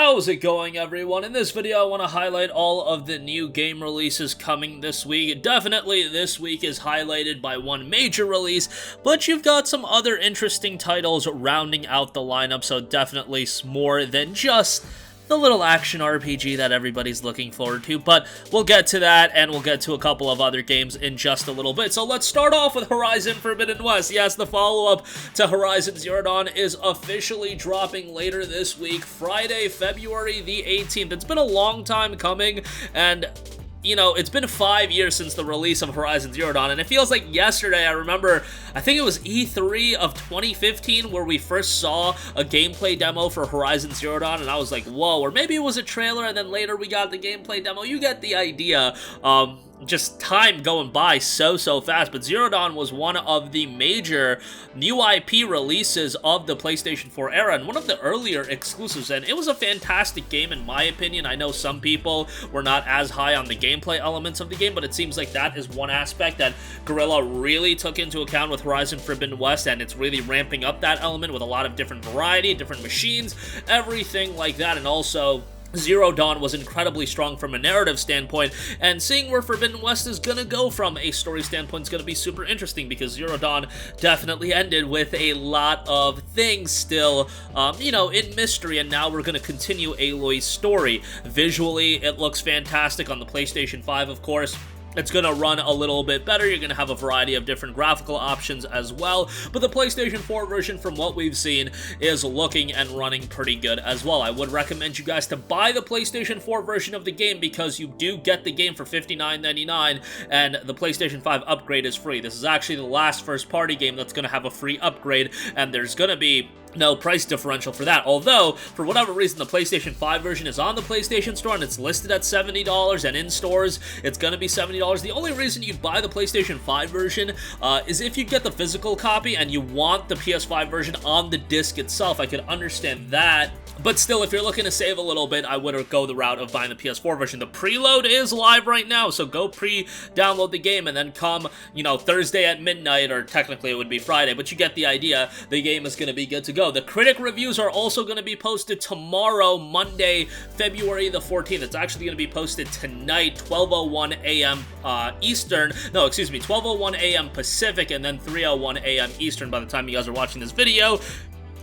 How's it going, everyone? In this video, I want to highlight all of the new game releases coming this week. Definitely this week is highlighted by one major release, but you've got some other interesting titles rounding out the lineup, so definitely more than just the little action RPG that everybody's looking forward to, but we'll get to that, and we'll get to a couple of other games in just a little bit. So let's start off with Horizon Forbidden West. Yes, the follow-up to Horizon Zero Dawn is officially dropping later this week, Friday, February the 18th. It's been a long time coming, and you know, it's been 5 years since the release of Horizon Zero Dawn, and it feels like yesterday. I remember, I think it was E3 of 2015 where we first saw a gameplay demo for Horizon Zero Dawn, and I was like, whoa, or maybe it was a trailer, and then later we got the gameplay demo. You get the idea. Just time going by so fast, but Zero Dawn was one of the major new IP releases of the PlayStation 4 era, and one of the earlier exclusives, and it was a fantastic game in my opinion. I know some people were not as high on the gameplay elements of the game, but it seems like that is one aspect that Guerrilla really took into account with Horizon Forbidden West, and it's really ramping up that element with a lot of different variety, different machines, everything like that. And also, Zero Dawn was incredibly strong from a narrative standpoint, and seeing where Forbidden West is gonna go from a story standpoint is gonna be super interesting, because Zero Dawn definitely ended with a lot of things still, you know, in mystery, and now we're gonna continue Aloy's story. Visually, it looks fantastic on the PlayStation 5, of course. It's going to run a little bit better. You're going to have a variety of different graphical options as well, but the PlayStation 4 version, from what we've seen, is looking and running pretty good as well. I would recommend you guys to buy the PlayStation 4 version of the game, because you do get the game for $59.99, and the PlayStation 5 upgrade is free. This is actually the last first-party game that's going to have a free upgrade, and there's going to be no price differential for that. Although, for whatever reason, the PlayStation 5 version is on the PlayStation Store, and it's listed at $70, and in stores, it's going to be $70. The only reason you'd buy the PlayStation 5 version is if you get the physical copy and you want the PS5 version on the disc itself. I could understand that. But still, if you're looking to save a little bit, I would go the route of buying the PS4 version. The preload is live right now, so go pre-download the game, and then come, you know, Thursday at midnight, or technically it would be Friday, but you get the idea. The game is going to be good to go. The critic reviews are also going to be posted tomorrow, Monday, February the 14th. It's actually going to be posted tonight, 12:01 a.m. Eastern. No, excuse me, 12:01 a.m. Pacific, and then 3:01 a.m. Eastern by the time you guys are watching this video.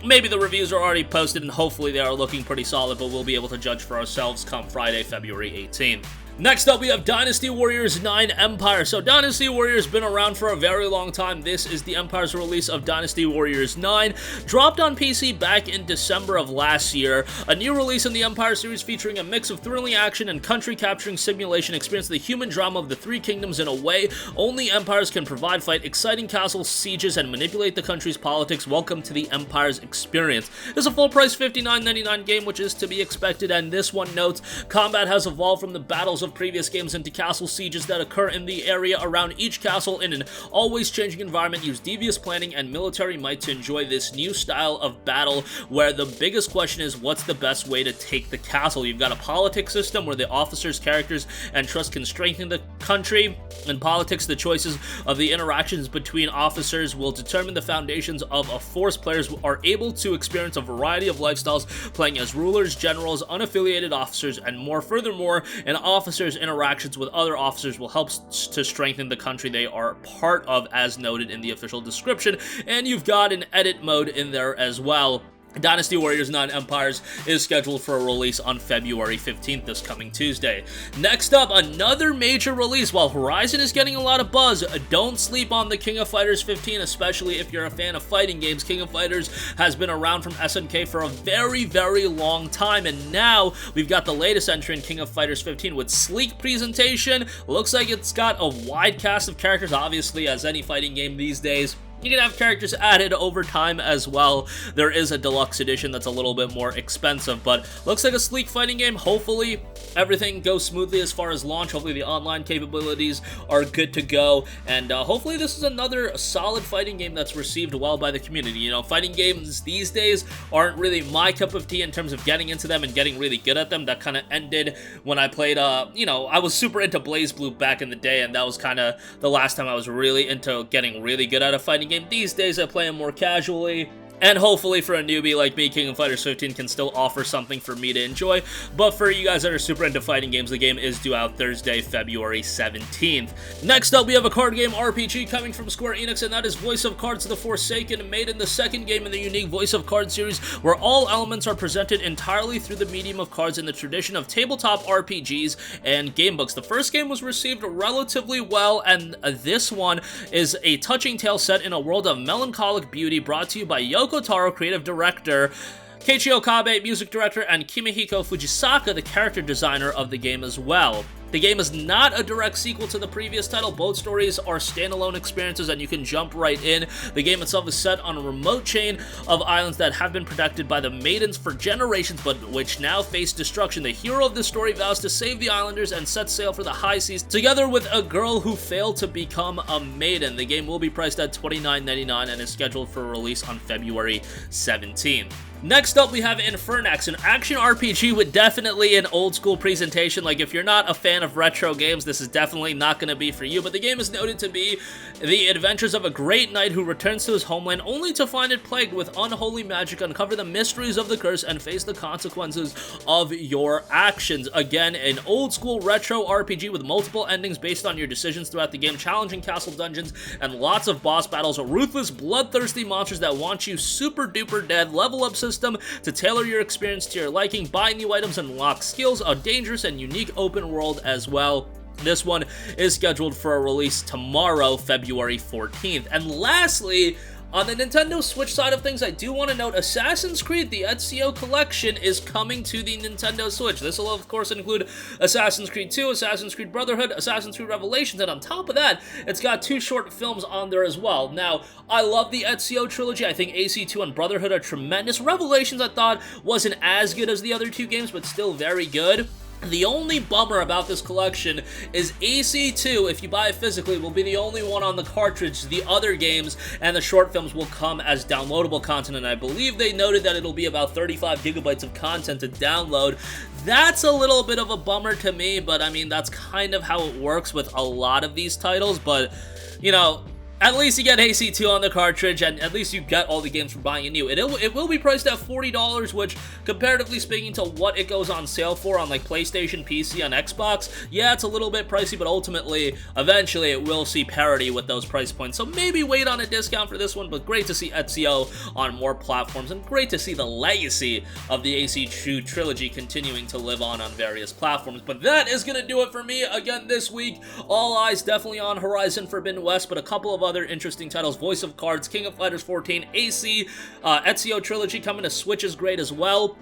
Maybe the reviews are already posted, and hopefully they are looking pretty solid, but we'll be able to judge for ourselves come Friday, February 18th. Next up, we have Dynasty Warriors 9 Empire. So Dynasty Warriors been around for a very long time. This is the Empire's release of Dynasty Warriors 9. Dropped on PC back in December of last year. A new release in the Empire series featuring a mix of thrilling action and country-capturing simulation. Experience the human drama of the Three Kingdoms in a way only Empires can provide. Fight exciting castle sieges and manipulate the country's politics. Welcome to the Empire's experience. This is a full-price $59.99 game, which is to be expected, and this one notes, combat has evolved from the battles of previous games into castle sieges that occur in the area around each castle in an always changing environment. Use devious planning and military might to enjoy this new style of battle, where the biggest question is, what's the best way to take the castle? You've got a politics system where the officers, characters, and trust can strengthen the country. In politics, the choices of the interactions between officers will determine the foundations of a force. Players are able to experience a variety of lifestyles, playing as rulers, generals, unaffiliated officers, and more. Furthermore, an officer's interactions with other officers will help to strengthen the country they are part of, as noted in the official description, and you've got an edit mode in there as well. Dynasty Warriors 9 Empires is scheduled for a release on February 15th, this coming Tuesday. Next up, another major release. While Horizon is getting a lot of buzz, don't sleep on the King of Fighters 15, especially if you're a fan of fighting games. King of Fighters has been around from SNK for a very long time, and now we've got the latest entry in King of Fighters 15 with sleek presentation. Looks like it's got a wide cast of characters, obviously, as any fighting game these days. You can have characters added over time as well. There is a deluxe edition that's a little bit more expensive, but looks like a sleek fighting game. Hopefully everything goes smoothly as far as launch. Hopefully the online capabilities are good to go, and hopefully this is another solid fighting game that's received well by the community. You know, fighting games these days aren't really my cup of tea in terms of getting into them and getting really good at them. That kind of ended when I played, you know, I was super into BlazBlue back in the day, and that was kind of the last time I was really into getting really good at a fighting game. These days I play them more casually. And hopefully for a newbie like me, King of Fighters 15 can still offer something for me to enjoy. But for you guys that are super into fighting games, the game is due out Thursday, February 17th. Next up, we have a card game RPG coming from Square Enix, and that is Voice of Cards The Forsaken Maiden, the second game in the unique Voice of Cards series, where all elements are presented entirely through the medium of cards in the tradition of tabletop RPGs and gamebooks. The first game was received relatively well, and this one is a touching tale set in a world of melancholic beauty, brought to you by Yoko Taro, creative director, Keiichi Okabe, music director, and Kimihiko Fujisaka, the character designer of the game as well. The game is not a direct sequel to the previous title. Both stories are standalone experiences and you can jump right in. The game itself is set on a remote chain of islands that have been protected by the Maidens for generations, but which now face destruction. The hero of this story vows to save the islanders and set sail for the high seas, together with a girl who failed to become a maiden. The game will be priced at $29.99 and is scheduled for release on February 17th. Next up, we have Infernax, an action RPG with definitely an old school presentation. Like, if you're not a fan of retro games, this is definitely not going to be for you, but the game is noted to be the adventures of a great knight who returns to his homeland only to find it plagued with unholy magic, uncover the mysteries of the curse, and face the consequences of your actions. Again, an old school retro RPG with multiple endings based on your decisions throughout the game, challenging castle dungeons, and lots of boss battles, ruthless, bloodthirsty monsters that want you super duper dead, level up system to tailor your experience to your liking, buy new items, and unlock skills, a dangerous and unique open world as well. This one is scheduled for a release tomorrow, February 14th. And lastly, on the Nintendo Switch side of things, I do want to note Assassin's Creed, the Ezio collection, is coming to the Nintendo Switch. This will, of course, include Assassin's Creed 2, Assassin's Creed Brotherhood, Assassin's Creed Revelations, and on top of that, it's got 2 short films on there as well. Now, I love the Ezio trilogy. I think AC2 and Brotherhood are tremendous. Revelations, I thought, wasn't as good as the other 2 games, but still very good. The only bummer about this collection is AC2, if you buy it physically, will be the only one on the cartridge. The other games and the short films will come as downloadable content, and I believe they noted that it'll be about 35 gigabytes of content to download. That's a little bit of a bummer to me, but I mean, that's kind of how it works with a lot of these titles, but, you know, at least you get AC2 on the cartridge, and at least you get all the games for buying it new. It will be priced at $40, which, comparatively speaking to what it goes on sale for on, like, PlayStation, PC, and Xbox, yeah, it's a little bit pricey, but ultimately, eventually, it will see parity with those price points. So maybe wait on a discount for this one, but great to see Ezio on more platforms, and great to see the legacy of the AC2 trilogy continuing to live on various platforms. But that is going to do it for me again this week. All eyes definitely on Horizon Forbidden West, but a couple of other interesting titles: Voice of Cards, King of Fighters 14, AC, Ezio Trilogy coming to Switch is great as well.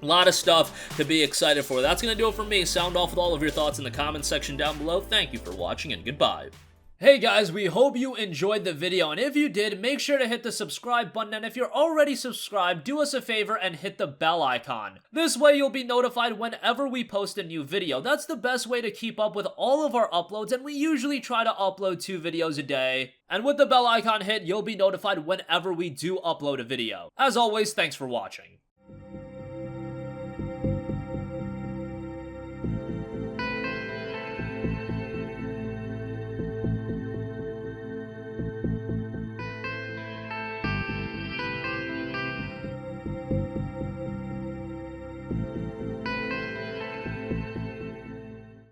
A lot of stuff to be excited for. That's going to do it for me. Sound off with all of your thoughts in the comments section down below. Thank you for watching, and goodbye. Hey guys, we hope you enjoyed the video, and if you did, make sure to hit the subscribe button, and if you're already subscribed, do us a favor and hit the bell icon. This way you'll be notified whenever we post a new video. That's the best way to keep up with all of our uploads, and we usually try to upload 2 videos a day. And with the bell icon hit, you'll be notified whenever we do upload a video. As always, thanks for watching.